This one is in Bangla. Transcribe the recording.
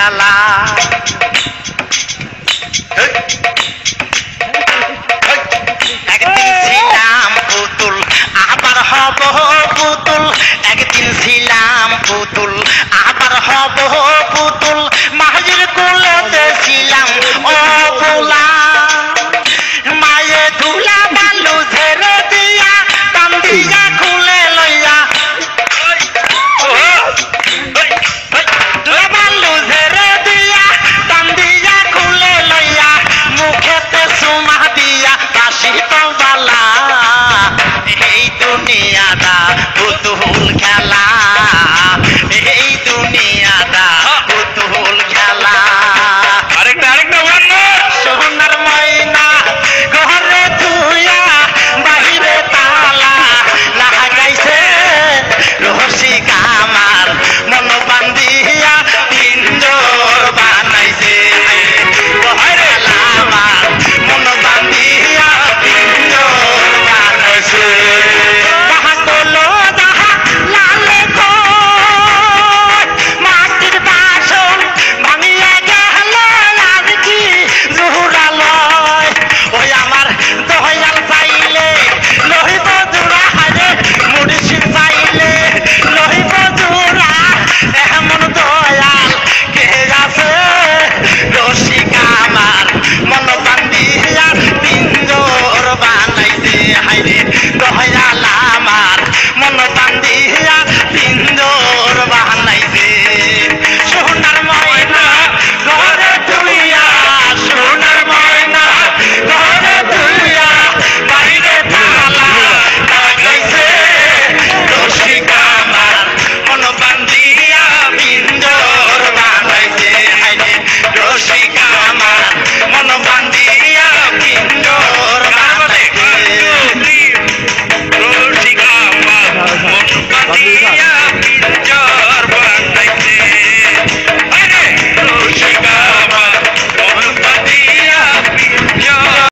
খেলা একদিন ছিলাম পুতুল আবার হব পুতুল একদিন ছিলাম পুতুল আবার হব পুতুল মায়ের কোলেতে ছিলাম অবলা মায়ে ধুলা বালু ঝেড়ে দিয়া টান দিয়া খুলে লইয়া বালু ঝেড়ে দিয়া টান দিয়া খুলে লইয়া মুখেতে সুমা দিয়া বাসি বালা এই দুনিয়াটা পুতুল খেলা